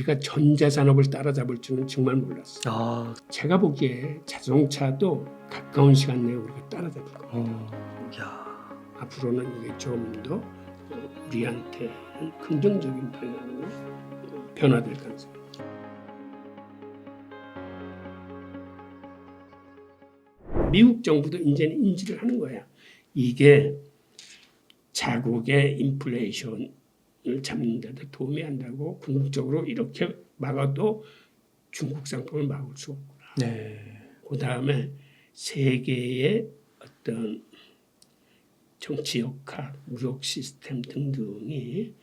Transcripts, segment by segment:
우리가 전자산업을 따라잡을 줄은 정말 몰랐어요. 아, 제가 보기에 자동차도 가까운 시간 내에 우리가 따라잡을 겁니다. 야, 앞으로는 이게 좀 더 우리한테 긍정적인 방향으로 변화될 가능성이 있습니다. 미국 정부도 이제는 인지를 하는 거야. 이게 자국의 인플레이션을 잡는 데도 도움이 한다고 궁극적으로 이렇게 막아도 중국 상품을 막을 수 없구나. 네, 그 다음에 세계의 어떤 정치 역학, 무역 시스템 등등이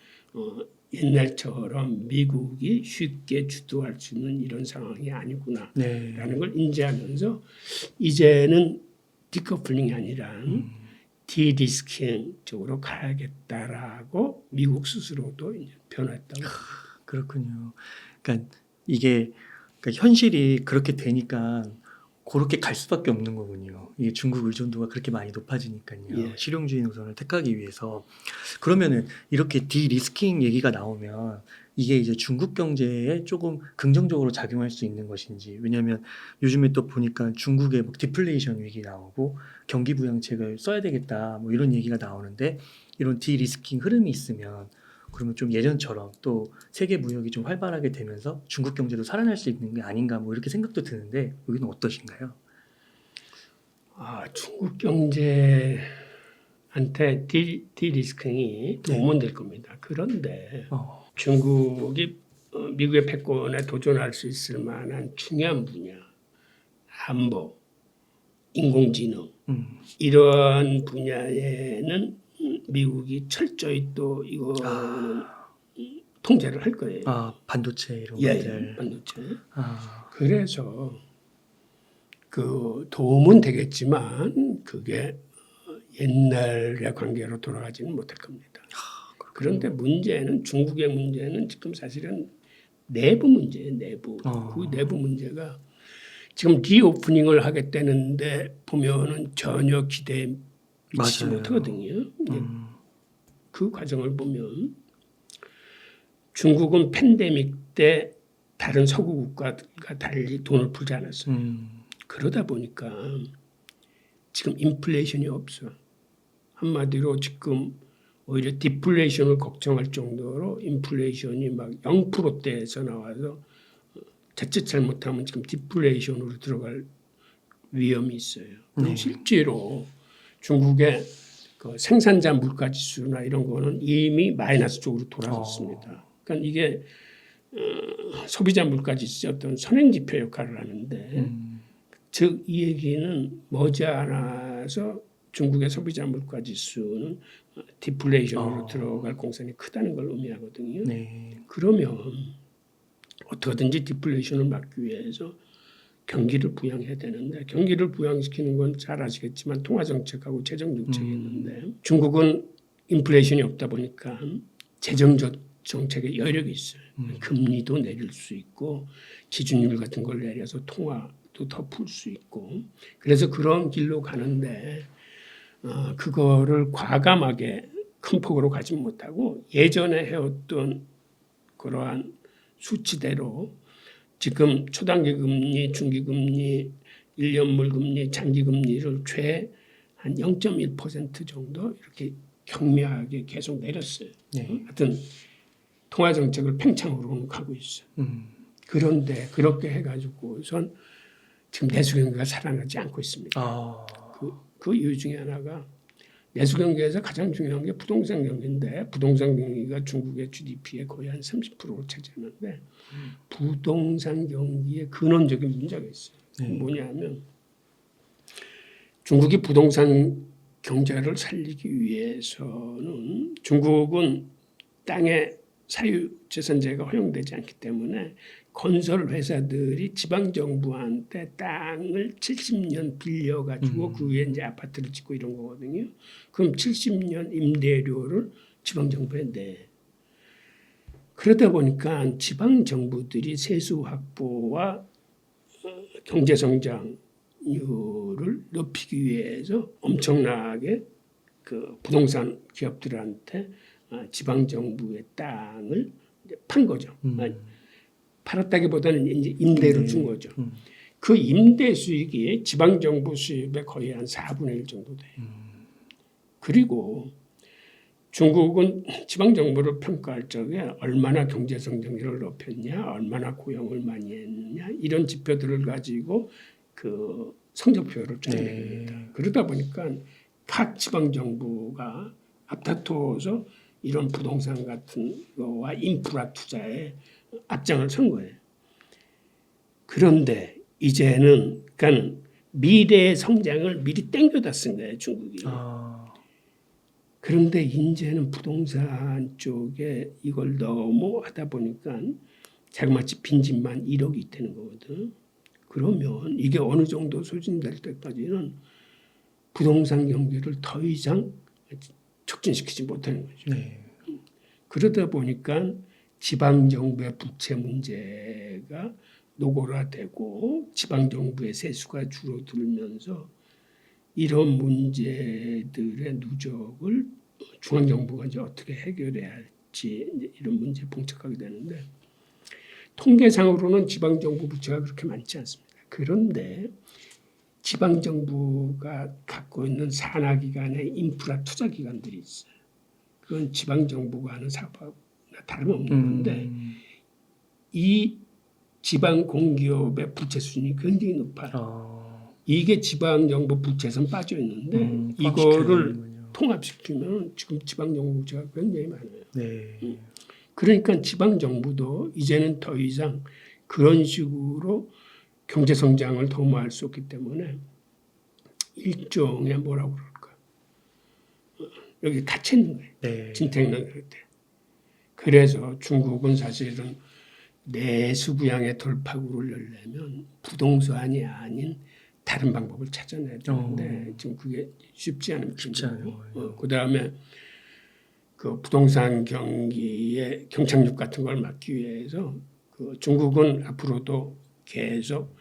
옛날처럼 미국이 쉽게 주도할 수 있는 이런 상황이 아니구나라는 네, 걸 인지하면서 이제는 디커플링이 아니라 디리스킹 쪽으로 가야겠다라고 미국 스스로도 이제 변화했다고. 그렇군요. 그러니까 이게 그러니까 현실이 그렇게 되니까 그렇게 갈 수밖에 없는 거군요. 이게 중국 의존도가 그렇게 많이 높아지니까요. 예. 실용주의 노선을 택하기 위해서. 그러면은 이렇게 디리스킹 얘기가 나오면 이게 이제 중국 경제에 조금 긍정적으로 작용할 수 있는 것인지. 왜냐하면 요즘에 또 보니까 중국에 막 디플레이션 위기 나오고 경기 부양책을 써야 되겠다 뭐 이런 얘기가 나오는데 이런 디리스킹 흐름이 있으면 그러면 좀 예전처럼 또 세계 무역이 좀 활발하게 되면서 중국 경제도 살아날 수 있는 게 아닌가 뭐 이렇게 생각도 드는데 여기는 어떠신가요? 중국 경제한테 디리스킹이 도움은 될 겁니다. 그런데 중국이 미국의 패권에 도전할 수 있을 만한 중요한 분야, 안보, 인공지능 이런 분야에는 미국이 철저히 또 이거는 통제를 할 거예요. 반도체 이런 예, 것들. 반도체. 아, 그래서 그 도움은 되겠지만 그게 옛날의 관계로 돌아가지는 못할 겁니다. 그런데 문제는 중국의 문제는 지금 사실은 내부 문제예요. 내부. 그 내부 문제가 지금 리오프닝을 하겠다는데 보면은 전혀 기대에 미치지 맞아요. 못하거든요. 그 과정을 보면 중국은 팬데믹 때 다른 서구 국가들과 달리 돈을 풀지 않았어요. 그러다 보니까 지금 인플레이션이 없어. 한마디로 지금 오히려 디플레이션을 걱정할 정도로 인플레이션이 막 0%대에서 나와서 자칫 잘못하면 지금 디플레이션으로 들어갈 위험이 있어요. 그리고 실제로 중국의 그 생산자 물가 지수나 이런 거는 이미 마이너스 쪽으로 돌아섰습니다. 그러니까 이게 소비자 물가 지수의 어떤 선행 지표 역할을 하는데 즉 이 얘기는 머지않아서 중국의 소비자 물가 지수는 디플레이션으로 들어갈 공산이 크다는 걸 의미하거든요. 네. 그러면 어떻게든지 디플레이션을 막기 위해서 경기를 부양해야 되는데 경기를 부양시키는 건 잘 아시겠지만 통화정책하고 재정정책이 있는데 중국은 인플레이션이 없다 보니까 재정정책에 여력이 있어요. 금리도 내릴 수 있고 기준율 같은 걸 내려서 통화도 더 풀 수 있고 그래서 그런 길로 가는데 그거를 과감하게 큰 폭으로 가지 못하고 예전에 해왔던 그러한 수치대로 지금 초단기 금리, 중기 금리, 1년물 금리, 장기 금리를 최 한 0.1% 정도 이렇게 경미하게 계속 내렸어요. 하여튼 통화 정책을 팽창으로는 가고 있어요. 그런데 그렇게 해가지고선 지금 내수 경기가 살아나지 않고 있습니다. 그 이유 중에 하나가 내수 경기에서 가장 중요한 게 부동산 경기인데 부동산 경기가 중국의 GDP의 거의 한 30%를 차지하는데 부동산 경기에 근원적인 문제가 있어요. 뭐냐면 중국이 부동산 경제를 살리기 위해서는 중국은 땅에 사유재산제가 허용되지 않기 때문에 건설 회사들이 지방 정부한테 땅을 70년 빌려가지고 그 위에 이제 아파트를 짓고 이런 거거든요. 그럼 70년 임대료를 지방 정부에 내. 그러다 보니까 지방 정부들이 세수 확보와 경제 성장률을 높이기 위해서 엄청나게 그 부동산 기업들한테 지방 정부의 땅을 판 거죠. 팔았다기보다는 이제 임대로 준 거죠. 그 임대 수익이 지방 정부 수입의 거의 한 4분의 1 정도 돼요. 그리고 중국은 지방 정부를 평가할 적에 얼마나 경제 성장률을 높였냐, 얼마나 고용을 많이 했느냐 이런 지표들을 가지고 그 성적표를 짜냅니다. 그러다 보니까 각 지방 정부가 앞다퉈서 이런 부동산 같은 거와 인프라 투자에 앞장을 선 거예요. 그런데 이제는 그러니까 미래의 성장을 미리 땡겨다 쓴 거예요, 중국이. 그런데 이제는 부동산 쪽에 이걸 너무 하다 보니까 자그마치 빈집만 1억이 되는 거거든. 그러면 이게 어느 정도 소진될 때까지는 부동산 경기를 더 이상 촉진시키지 못하는 거죠. 네. 그러다 보니까 지방정부의 부채 문제가 노골화되고 지방정부의 세수가 줄어들면서 이런 문제들의 누적을 중앙정부가 이제 어떻게 해결해야 할지 이제 이런 문제에 봉착하게 되는데 통계상으로는 지방정부 부채가 그렇게 많지 않습니다. 그런데 지방정부가 갖고 있는 산하기관의 인프라 투자기관들이 있어요. 그건 지방정부가 하는 사업하고 다름없는 건데 이 지방 공기업의 부채 수준이 굉장히 높아요. 이게 지방정부 부채에선 빠져 있는데 이거를 통합시키면 지금 지방정부 부채가 굉장히 많아요. 네. 그러니까 지방정부도 이제는 더 이상 그런 식으로 경제성장을 도모할 수 없기 때문에 일종의 뭐라고 그럴까 여기 갇혀 있는 거예요. 네. 진퇴양난 그럴 때. 그래서 중국은 사실은 내수 부양의 돌파구를 열려면 부동산이 아닌 다른 방법을 찾아내야 되는데 지금 그게 쉽지 않은 않아요. 그다음에 그 부동산 경기의 경착륙 같은 걸 막기 위해서 그 중국은 앞으로도 계속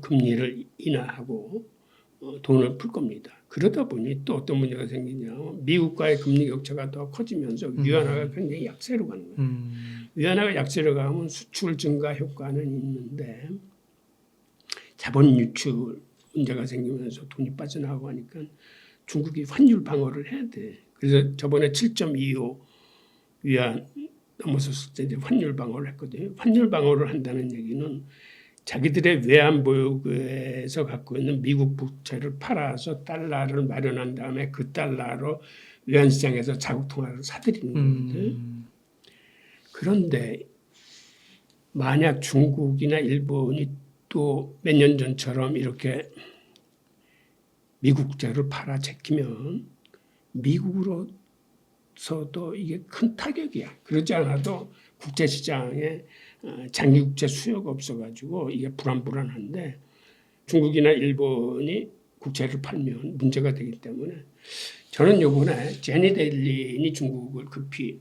금리를 인하하고 돈을 풀 겁니다. 그러다 보니 또 어떤 문제가 생기냐면 미국과의 금리 격차가 더 커지면서 위안화가 굉장히 약세로 가는 거예요. 위안화가 약세로 가면 수출 증가 효과는 있는데 자본 유출 문제가 생기면서 돈이 빠져나가고 하니까 중국이 환율 방어를 해야 돼. 그래서 저번에 7.25 위안 넘어섰을 때 이제 환율 방어를 했거든요. 환율 방어를 한다는 얘기는 자기들의 외환 보유고에서 갖고 있는 미국 부채를 팔아서 달러를 마련한 다음에 그 달러로 외환 시장에서 자국 통화를 사들이는 거거든요. 그런데 만약 중국이나 일본이 또 몇 년 전처럼 이렇게 미국 국채를 팔아 제끼면 미국으로서도 이게 큰 타격이야. 그러지 않아도 국제 시장에 장기 국채 수요가 없어가지고 이게 불안한데 중국이나 일본이 국채를 팔면 문제가 되기 때문에 저는 이번에 제니 옐런이 중국을 급히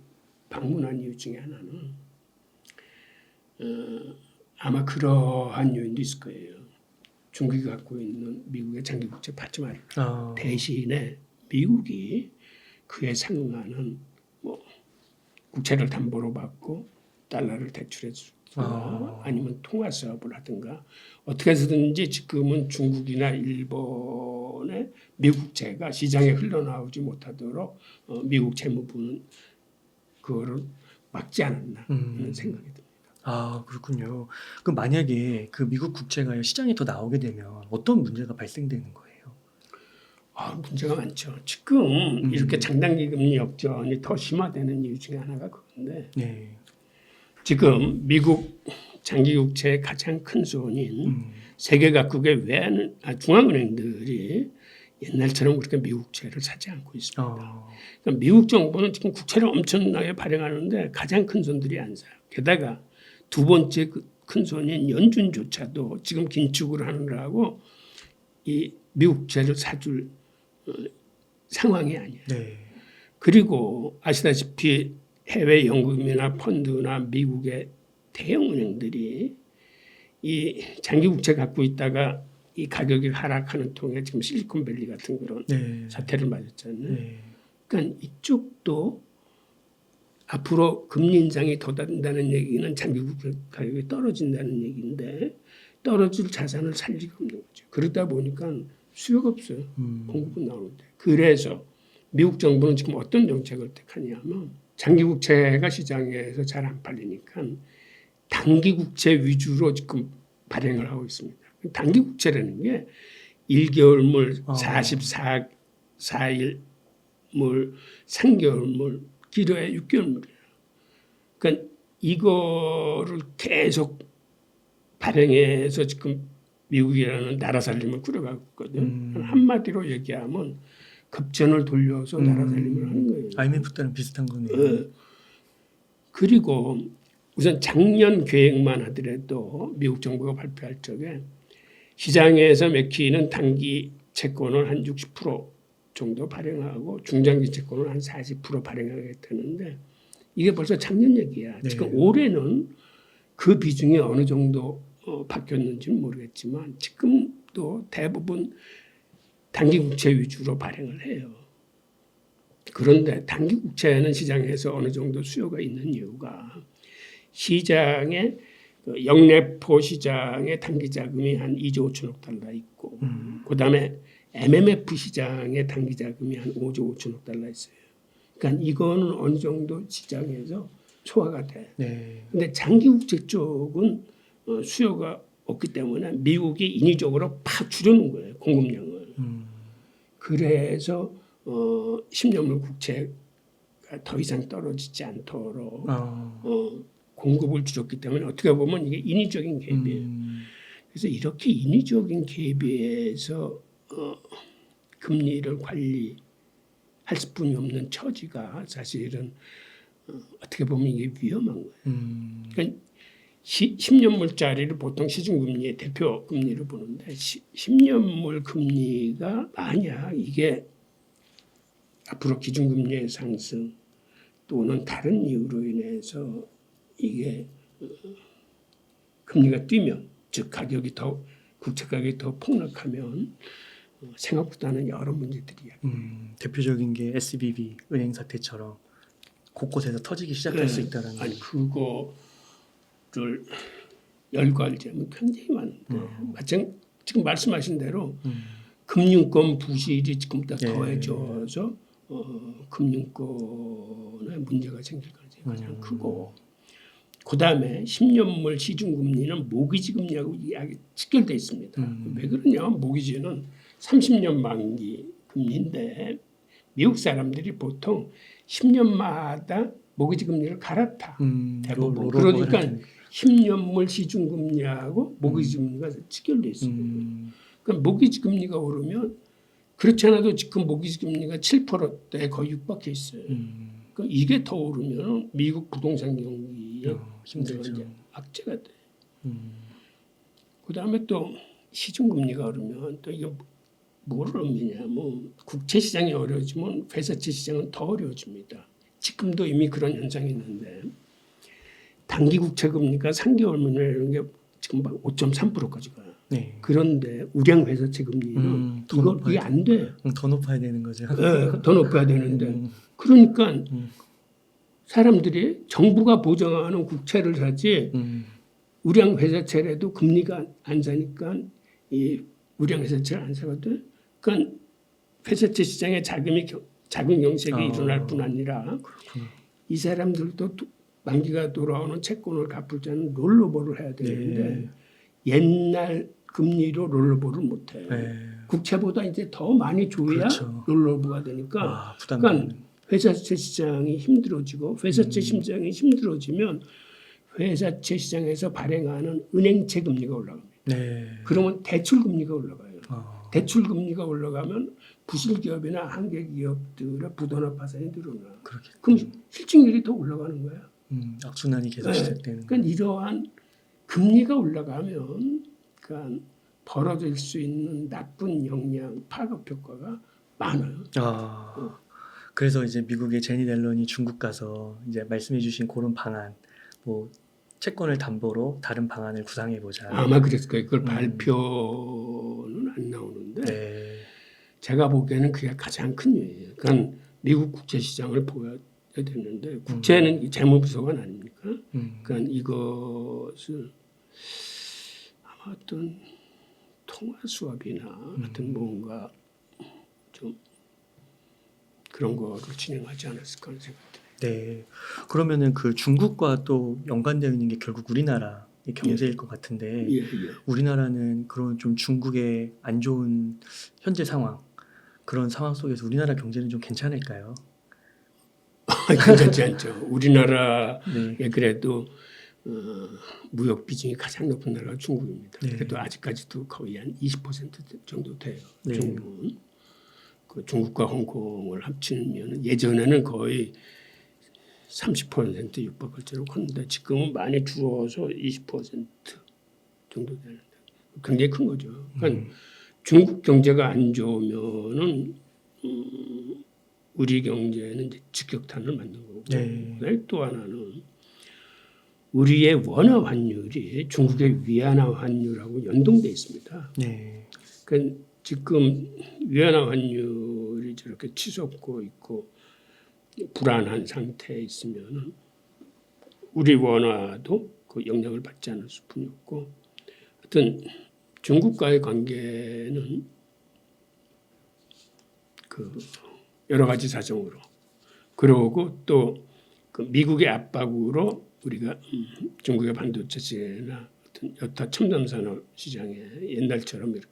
방문한 이유 중에 하나는 아마 그러한 요인도 있을 거예요. 중국이 갖고 있는 미국의 장기 국채 받지 말라. 대신에 미국이 그에 상응하는 뭐 국채를 담보로 받고 달러를 대출해 주든가 아니면 통화 사업을 하든가 어떻게 해서든지 지금은 중국이나 일본의 미국채가 시장에 흘러나오지 못하도록 미국 재무부는 그거를 막지 않았나 하는 생각이 듭니다. 그렇군요. 그럼 만약에 그 미국 국채가 시장에 더 나오게 되면 어떤 문제가 발생되는 거예요? 문제가 많죠. 지금 이렇게 장단기 금리 역전이 더 심화되는 이유 중에 하나가 그건데 지금 미국 장기 국채의 가장 큰 손인 세계 각국의 중앙은행들이 옛날처럼 그렇게 미국 국채를 사지 않고 있습니다. 그러니까 미국 정부는 지금 국채를 엄청나게 발행하는데 가장 큰 손들이 안 사요. 게다가 두 번째 큰 손인 연준조차도 지금 긴축을 하느라고 이 미국 국채를 사줄 상황이 아니에요. 그리고 아시다시피 해외 연금이나 펀드나 미국의 대형 은행들이 이 장기 국채 갖고 있다가 이 가격이 하락하는 통에 지금 실리콘밸리 같은 그런 사태를 맞았잖아요. 그러니까 이쪽도 앞으로 금리 인상이 더 된다는 얘기는 장기국채 가격이 떨어진다는 얘기인데 떨어질 자산을 살 리가 없는 거죠. 그러다 보니까 수요가 없어요. 공급은 나오는데. 그래서 미국 정부는 지금 어떤 정책을 택하냐면 장기국채가 시장에서 잘 안 팔리니까 단기국채 위주로 지금 발행을 하고 있습니다. 단기국채라는 게 1개월물, 44일물, 3개월물, 길어야 6개월물이에요. 그러니까 이거를 계속 발행해서 지금 미국이라는 나라 살림을 꾸려가고 있거든. 한마디로 얘기하면 급전을 돌려서 나라 살림을 하는 거예요. IMF 때랑 비슷한 거네요. 그리고 우선 작년 계획만 하더라도 미국 정부가 발표할 적에 시장에서 맥히는 단기 채권을 한 60% 정도 발행하고 중장기 채권을 한 40% 발행하겠다는데 이게 벌써 작년 얘기야. 네. 지금 올해는 그 비중이 어느 정도 바뀌었는지는 모르겠지만 지금도 대부분 단기 국채 위주로 발행을 해요. 그런데 단기 국채는 시장에서 어느 정도 수요가 있는 이유가 시장에 영래포 시장의 단기 자금이 한 2조 5천억 달러 있고 그다음에 MMF 시장의 단기 자금이 한 5조 5천억 달러 있어요. 그러니까 이거는 어느 정도 시장에서 소화가 돼. 네. 근데 장기 국채 쪽은 수요가 없기 때문에 미국이 인위적으로 팍 줄여놓은 거예요. 공급량을. 그래서 10년물 국채가 더 이상 떨어지지 않도록 공급을 줄였기 때문에 어떻게 보면 이게 인위적인 개입이에요. 그래서 이렇게 인위적인 개입에서 금리를 관리할 수뿐이 없는 처지가 사실은 어떻게 보면 이게 위험한 거예요. 그러니까 10년물짜리를 보통 시중금리의 대표 금리를 보는데 10년물 금리가 만약 이게 앞으로 기준금리의 상승 또는 다른 이유로 인해서 이게 금리가 뛰면 즉 가격이 더 국채 가격이 더 폭락하면 생각보다는 여러 문제들이 대표적인 게 SBB 은행 사태처럼 곳곳에서 터지기 시작할 수 있다라는. 아니 그거를 열거하자면 굉장히 많은데 마찬 지금 말씀하신 대로 금융권 부실이 지금 더 더해져서 금융권에 문제가 생길 가능성이 가장 크고 그다음에 10년물 시중금리는 모기지 금리하고 직결돼 있습니다. 왜 그러냐면 모기지는 30년 만기 금리인데 미국 사람들이 보통 10년마다 모기지 금리를 갈아타. 대부분. 그러니까 10년물 시중금리하고 모기지 금리가 직결돼 있습니다. 그러니까 모기지 금리가 오르면 그렇지 않아도 지금 모기지 금리가 7%대에 거의 육박해 있어요. 그러니까 이게 더 오르면 미국 부동산 경기에 힘들죠. 악재가 돼. 그다음에 또 시중금리가 오르면 또 이게 뭐를 의미냐면 국채 시장이 어려워지면 회사채 시장은 더 어려워집니다. 지금도 이미 그런 현상이 있는데 단기 국채 금리가 3개월물이라는 게 지금 막 5.3%까지 가요. 네. 그런데 우량 회사채 금리는 이게 안 돼. 더 높아야 되는 거죠. 네, 더 높아야 되는데 그러니까 사람들이 정부가 보장하는 국채를 사지 우량 회사채라도 금리가 안 사니까 이 우량 회사채를 안 사거든. 그러니까 회사채 시장에 자금이 자금 경색이 일어날 뿐 아니라 그렇구나. 이 사람들도 만기가 돌아오는 채권을 갚을 때는 롤러볼을 해야 되는데 옛날 금리로 롤러볼을 못해. 국채보다 이제 더 많이 줘야 그렇죠. 롤러볼가 되니까. 그러니까 회사채 시장이 힘들어지고 회사채 시장이 힘들어지면 회사채 시장에서 발행하는 은행채 금리가 올라갑니다. 그러면 대출 금리가 올라가요. 대출 금리가 올라가면 부실 기업이나 한계 기업들의 부도나 파산이 늘어나. 그럼 실증률이 더 올라가는 거야. 악순환이 계속 시작되는. 그러니까 이러한 금리가 올라가면 그러니까 벌어질 수 있는 나쁜 영향, 파급 효과가 많아요. 그래서 이제 미국의 제니 델런이 중국 가서 이제 말씀해주신 그런 방안, 뭐 채권을 담보로 다른 방안을 구상해 보자. 아마 그랬을 거예요. 그걸 발표는 안 나오는데 제가 보기에는 그게 가장 큰 요인이에요. 그러니까 미국 국채 시장을 됐는데 국채는 재무부서관 아닙니까? 음. 그러니까 이것을 아마 어떤 통화 수업이나 어떤 뭔가 좀 그런 거를 진행하지 않았을까 하는 생각이 듭니다. 네. 그러면은 그 중국과 또 연관되어 있는 게 결국 우리나라의 경제일 것 같은데 예, 예. 우리나라는 그런 좀 중국의 안 좋은 현재 상황 그런 상황 속에서 우리나라 경제는 좀 괜찮을까요? 괜찮지 않죠. 우리나라에 네. 그래도 무역 비중이 가장 높은 나라가 중국입니다. 네. 그래도 아직까지도 거의 한 20% 정도 돼요. 네. 중국은. 그 중국과 홍콩을 합치면 예전에는 거의 30% 육박할 정도로 컸는데 지금은 많이 줄어서 20% 정도 되는데 굉장히 큰 거죠. 그러니까 중국 경제가 안 좋으면은 우리 경제는 이제 직격탄을 맞는 거고 네. 또 하나는 우리의 원화 환율이 중국의 위안화 환율하고 연동돼 있습니다. 네. 그러니까 지금 위안화 환율이 저렇게 치솟고 있고 불안한 상태에 있으면 우리 원화도 그 영향을 받지 않을 수뿐이 없고 하여튼 중국과의 관계는 그 여러 가지 사정으로 그러고 또 그 미국의 압박으로 우리가 중국의 반도체나 어떤 여타 첨단 산업 시장에 옛날처럼 이렇게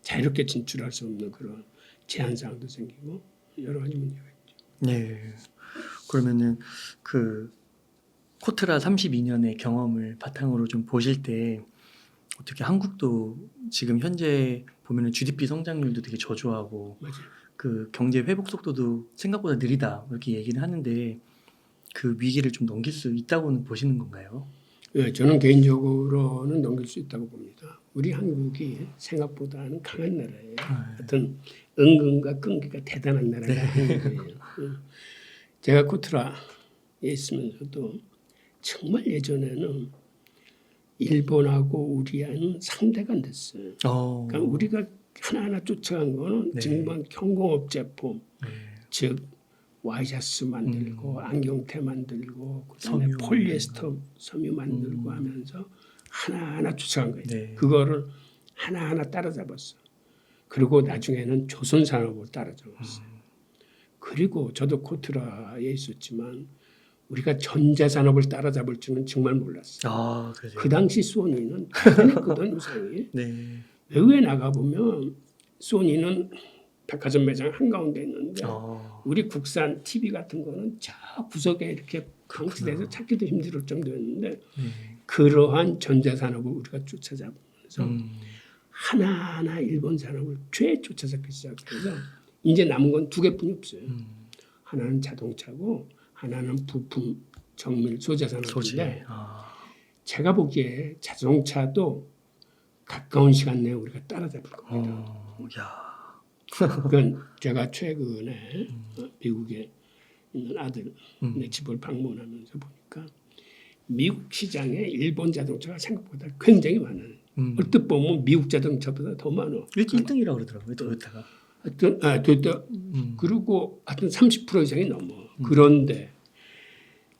자유롭게 진출할 수 없는 그런 제한 사항도 생기고 여러 가지 문제가 있죠. 네. 그러면은 그 코트라 32년의 경험을 바탕으로 좀 보실 때 어떻게 한국도 지금 현재 보면은 GDP 성장률도 되게 저조하고 맞아요. 그 경제 회복 속도도 생각보다 느리다 이렇게 얘기를 하는데 그 위기를 좀 넘길 수 있다고는 보시는 건가요? 예, 저는 개인적으로는 넘길 수 있다고 봅니다. 우리 한국이 생각보다는 강한 나라예요. 어떤 은근과 끈기가 대단한 나라가 한국이에요. 제가 코트라에 있으면서도 정말 예전에는 일본하고 우리하고는 상대가 안 됐어요. 그러니까 우리가 하나하나 쫓아간 거는 네. 정말 경공업 제품, 네. 즉 와이셔츠 만들고 안경테 만들고 그다음에 섬유 폴리에스터 섬유 만들고 하면서 하나하나 쫓아간 거예요. 네. 그거를 하나하나 따라잡았어. 그리고 나중에는 조선 산업을 따라잡았어요. 그리고 저도 코트라에 있었지만 우리가 전자 산업을 따라잡을 줄은 정말 몰랐어요. 아, 그러세요? 그 당시 소니는 대단했거든 유상이. 네. 외국에 나가 보면 소니는 백화점 매장 한가운데 있는데 우리 국산 TV 같은 거는 저 구석에 이렇게 방치돼서 찾기도 힘들 정도였는데 네. 그러한 전자산업을 우리가 쫓아잡으면서 하나하나 일본 산업을 죄 쫓아잡기 시작해서 이제 남은 건 두 개뿐이 없어요. 하나는 자동차고 하나는 부품 정밀 소재 산업인데 소재. 제가 보기에 자동차도 가까운 시간 내에 우리가 따라잡을 겁니다. 야. 그건 제가 최근에 미국에 있는 아들 내 집을 방문하면서 보니까 미국 시장에 일본 자동차가 생각보다 굉장히 많아요. 얼뜻 보면 미국 자동차보다 더 많아. 1등이라고 그러더라고요, 토요타가. 하여튼 됐다. 그리고 하여튼 30% 이상이 넘어. 그런데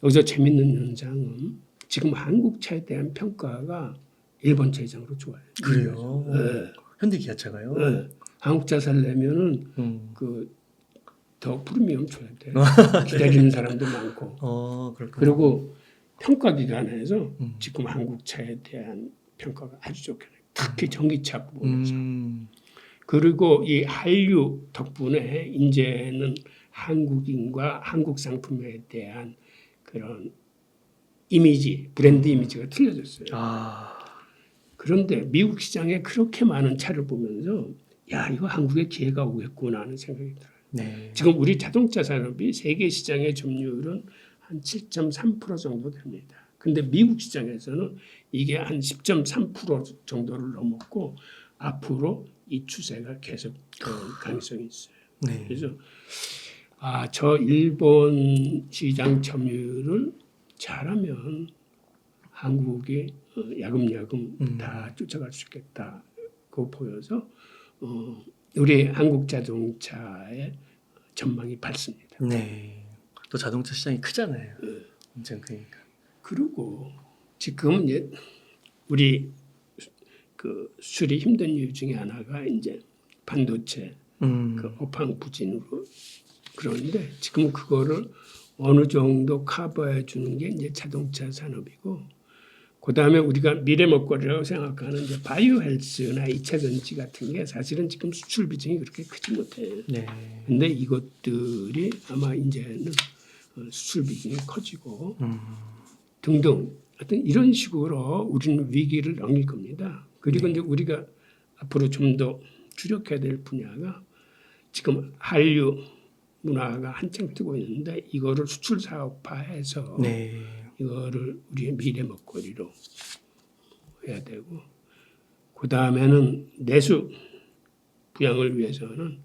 여기서 재밌는 현상은 지금 한국 차에 대한 평가가 일본 차 이상으로 좋아요. 그래요? 네. 현대기아차가요? 네. 한국차 살려면은 그 더 프리미엄 줘야 돼. 기다리는 사람도 많고. 그렇군요. 그리고 평가 기관에서 지금 한국 차에 대한 평가가 아주 좋게 돼요. 특히 전기차 부분에서. 그리고 이 한류 덕분에 이제는 한국인과 한국 상품에 대한 그런 이미지, 브랜드 이미지가 틀려졌어요. 그런데 미국 시장에 그렇게 많은 차를 보면서 야 이거 한국에 기회가 오겠구나 하는 생각이 들어요. 네. 지금 우리 자동차 산업이 세계 시장의 점유율은 한 7.3% 정도 됩니다. 근데 미국 시장에서는 이게 한 10.3% 정도를 넘었고 앞으로 이 추세가 계속 가능성이 있어요. 네. 그래서 저 일본 시장 점유율을 잘하면 한국이 야금야금 다 쫓아갈 수 있겠다고 보여서 우리 한국 자동차의 전망이 밝습니다. 네. 또 자동차 시장이 크잖아요. 엄청 크니까. 그리고 지금 이제 우리 그 수리 힘든 이유 중에 하나가 이제 반도체 그 업황 부진으로 그런데 지금 그거를 어느 정도 커버해 주는 게 이제 자동차 산업이고 그다음에 우리가 미래 먹거리라고 생각하는 이제 바이오 헬스나 이차 전지 같은 게 사실은 지금 수출 비중이 그렇게 크지 못해요. 네. 근데 이것들이 아마 이제는 수출 비중이 커지고 등등 하여튼 이런 식으로 우리는 위기를 넘길 겁니다. 그리고 이제 우리가 앞으로 좀 더 주력해야 될 분야가 지금 한류 문화가 한창 뜨고 있는데 이거를 수출 사업화해서 네. 이거를 우리의 미래 먹거리로 해야 되고 그 다음에는 내수 부양을 위해서는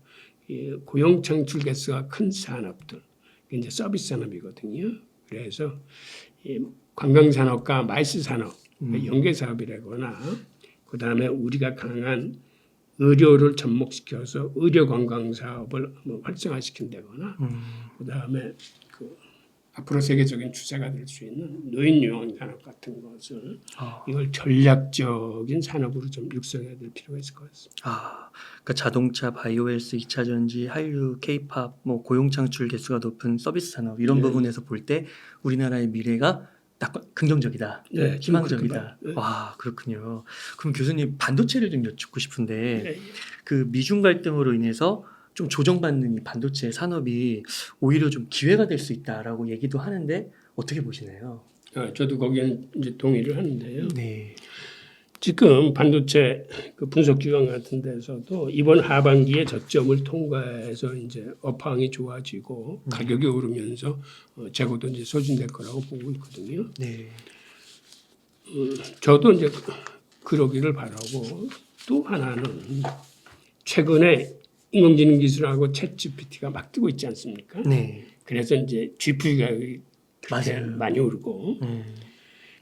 이 고용 창출 개수가 큰 산업들 이게 이제 서비스 산업이거든요. 그래서 이 관광 산업과 마이스 산업 연계 사업이라거나 그 다음에 우리가 강한 의료를 접목시켜서 의료 관광 사업을 활성화시킨다거나 그 다음에 그 앞으로 세계적인 추세가 될 수 있는 노인 요양 산업 같은 것을 이걸 전략적인 산업으로 좀 육성해야 될 필요가 있을 것 같습니다. 그러니까 자동차, 바이오헬스, 2차 전지, 한류, 케이팝, 뭐 고용 창출 개수가 높은 서비스 산업 이런 부분에서 볼 때 우리나라의 미래가 딱 긍정적이다, 네, 희망적이다. 네. 와, 그렇군요. 그럼 교수님 반도체를 좀 여쭙고 싶은데 네. 그 미중 갈등으로 인해서 좀 조정받는 이 반도체 산업이 오히려 좀 기회가 될 수 있다라고 얘기도 하는데 어떻게 보시나요? 저도 거기에는 이제 동의를 하는데요. 네. 지금 반도체 그 분석 기관 같은 데서도 이번 하반기에 저점을 통과해서 이제 업황이 좋아지고 가격이 오르면서 재고도 이제 소진될 거라고 보고 있거든요. 네. 저도 이제 그러기를 바라고 또 하나는 최근에 인공지능 기술하고 챗 GPT가 막 뜨고 있지 않습니까? 네. 그래서 이제 GPU 가격이 그렇게 맞아요. 많이 오르고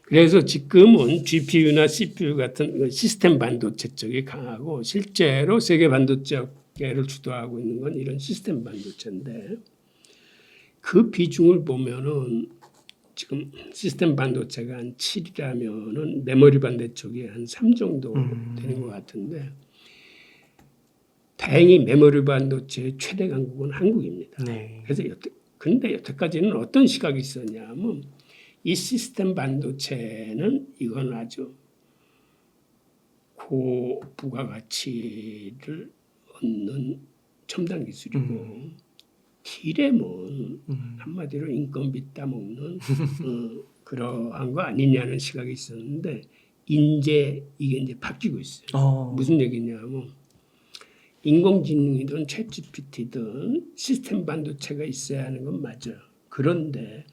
그래서 지금은 GPU나 CPU 같은 그 시스템 반도체 쪽이 강하고 실제로 세계 반도체 업계를 주도하고 있는 건 이런 시스템 반도체인데 그 비중을 보면은 지금 시스템 반도체가 한 7이라면은 메모리 반도체 쪽이 한 3 정도 되는 것 같은데 다행히 메모리 반도체의 최대 강국은 한국입니다. 네. 그래서 근데 여태까지는 어떤 시각이 있었냐면 이 시스템 반도체는 이건 아주 고부가가치를 얻는 첨단 기술이고 D램은 한마디로 인건비 따먹는 그러한 거 아니냐는 시각이 있었는데 이제 이게 이제 바뀌고 있어요. 무슨 얘기냐면 인공지능이든 챗GPT든 시스템 반도체가 있어야 하는 건 맞아요. 그런데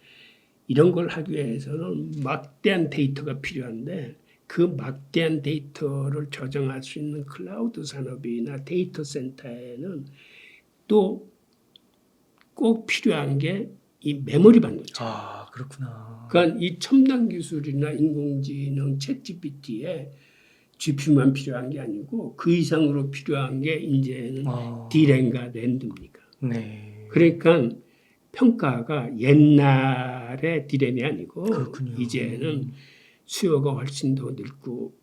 이런 걸 하기 위해서는 막대한 데이터가 필요한데 그 막대한 데이터를 저장할 수 있는 클라우드 산업이나 데이터 센터에는 또 꼭 필요한 게 이 메모리 반도체. 그렇구나. 그러니까 이 첨단 기술이나 인공지능 챗GPT에 GPU만 필요한 게 아니고 그 이상으로 필요한 게 이제는 D램과 랜드입니까? 네. 그러니까 평가가 옛날의 D램이 아니고 그렇군요. 이제는 수요가 훨씬 더 늘고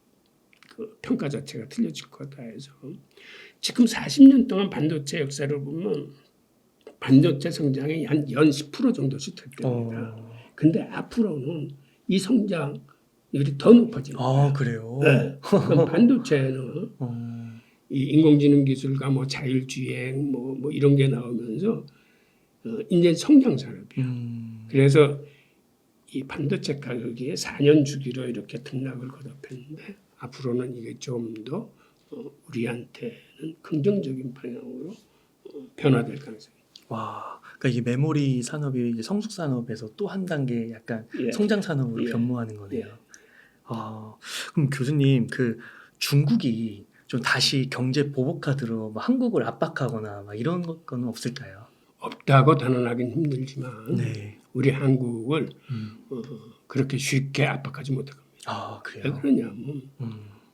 그 평가 자체가 틀려질 거다 해서 지금 40년 동안 반도체 역사를 보면 반도체 성장이 한 연 10% 정도씩 됐답니다. 근데 앞으로는 이 성장률이 더 높아질 거예요. 그래요? 네. 그럼 반도체는 이 인공지능 기술과 뭐 자율주행 뭐 이런 게 나오면서 이제 성장 산업이에요. 그래서 이 반도체 가격이 4년 주기로 이렇게 등락을 거듭했는데 앞으로는 이게 좀 더 우리한테는 긍정적인 방향으로 변화될 가능성이. 와, 그러니까 이게 메모리 산업이 이제 성숙 산업에서 또 한 단계 약간 성장 산업으로 변모하는 거네요. 그럼 교수님 그 중국이 좀 다시 경제 보복카드로 뭐 한국을 압박하거나 막 이런 거는 없을까요? 없다고 단언하기는 힘들지만 네. 우리 한국을 그렇게 쉽게 압박하지 못할 겁니다. 왜 그래요? 그러냐면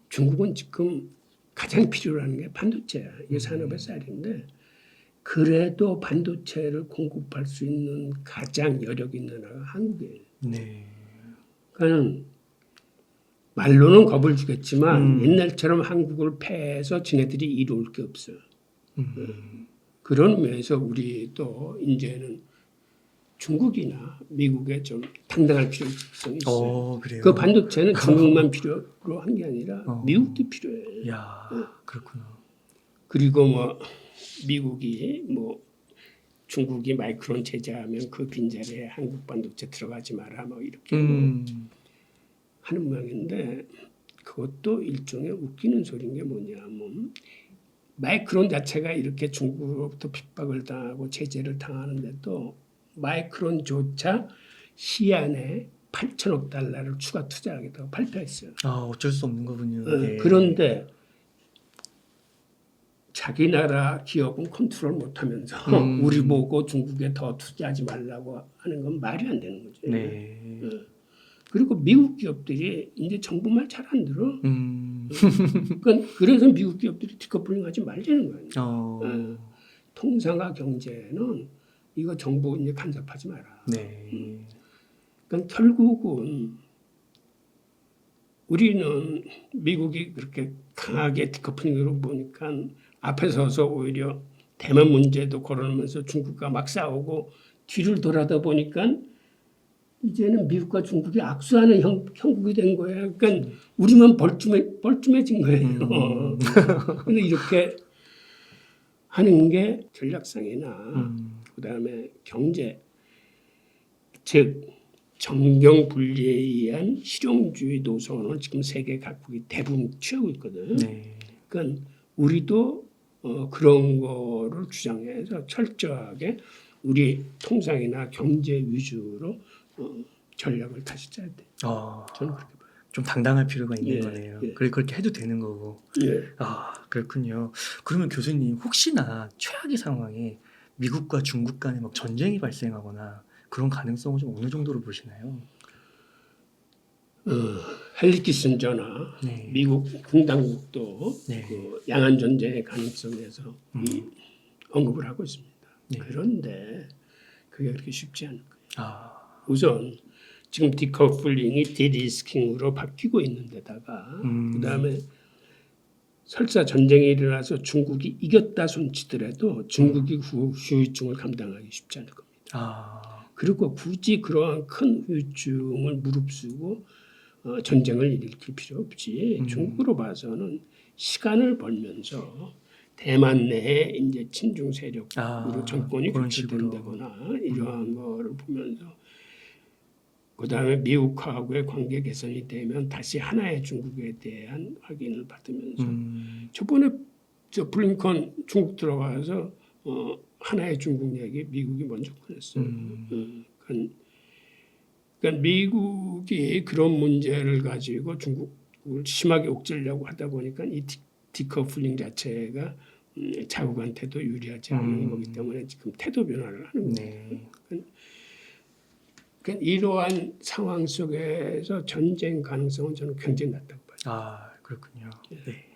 중국은 지금 가장 필요로 하는 게 반도체야. 이게 산업의 쌀인데 그래도 반도체를 공급할 수 있는 가장 여력 있는 나라가 한국이에요. 네. 그러니까 말로는 겁을 주겠지만 음. 옛날처럼 한국을 패해서 지네들이 이룰 게 없어요. 음. 그런 의미에서 우리도 이제는 중국이나 미국에 좀 당당할 필요성이 있어요. 그래요. 그 반도체는 중국만 필요로 한 게 아니라 어. 미국도 필요해요. 야, 그렇구나. 그리고 뭐 미국이 뭐 중국이 마이크론 제재하면 그 빈자리에 한국 반도체 들어가지 마라 뭐 이렇게 뭐 하는 모양인데 그것도 일종의 웃기는 소리인 게 뭐냐면 마이크론 자체가 이렇게 중국으로부터 핍박을 당하고 제재를 당하는데도 마이크론조차 시안에 8천억 달러를 추가 투자하겠다고 발표했어요. 어쩔 수 없는 거군요. 네. 그런데 자기 나라 기업은 컨트롤 못하면서 우리 보고 중국에 더 투자하지 말라고 하는 건 말이 안 되는 거죠. 네. 그리고 미국 기업들이 이제 정부 말 잘 안 들어. 음. 그러니까 그래서 미국 기업들이 디커플링하지 말자는 거예요. 어. 통상화 경제는 이거 정부 이제 간섭하지 마라. 네. 그러니까 결국은 우리는 미국이 그렇게 강하게 디커플링으로 보니까 앞에 서서 오히려 대만 문제도 거론하면서 중국과 막 싸우고 뒤를 돌아다 보니까 이제는 미국과 중국이 악수하는 형국이 된 거예요. 그러니까 우리만 벌쭘해진 거예요. 근데 이렇게 하는 게 전략상이나 그다음에 경제 즉 정경 분리에 의한 실용주의 노선을 지금 세계 각국이 대부분 취하고 있거든. 네. 그러니까 우리도 그런 거를 주장해서 철저하게 우리 통상이나 경제 위주로 전략을 다시 짜야 돼. 저는 그렇게 봐요. 좀 당당할 필요가 있는 예, 거네요. 예. 그렇게 해도 되는 거고. 예. 그렇군요. 그러면 교수님 혹시나 최악의 상황에 미국과 중국 간에 막 전쟁이 발생하거나 그런 가능성을 좀 어느 정도로 보시나요? 헨리 키신저나 네. 미국 공당국도 네. 그 양안 전쟁의 가능성에 대해서 언급을 하고 있습니다. 네. 그런데 그게 그렇게 쉽지 않을 거예요. 우선 지금 디커플링이 디리스킹으로 바뀌고 있는 데다가 그다음에 설사 전쟁이 일어나서 중국이 이겼다 손치더라도 중국이 후유증을 감당하기 쉽지 않을 겁니다. 그리고 굳이 그러한 큰 후유증을 무릅쓰고 전쟁을 일으킬 필요 없지. 중국으로 봐서는 시간을 벌면서 대만 내에 이제 친중 세력으로 정권이 그런 교체된다거나 이러한 거를 보면서 그다음에 미국하고의 관계 개선이 되면 다시 하나의 중국에 대한 확인을 받으면서 저번에 저 블링컨 중국 들어가서 하나의 중국 얘기 미국이 먼저 꺼냈어요. 그러니까 미국이 그런 문제를 가지고 중국을 심하게 옥죄려고 하다 보니까 이 디커플링 자체가 자국한테도 유리하지 않은 거기 때문에 지금 태도 변화를 하는 거예요. 그러니까 이러한 상황 속에서 전쟁 가능성은 저는 굉장히 낮다고 봐요. 그렇군요. 네.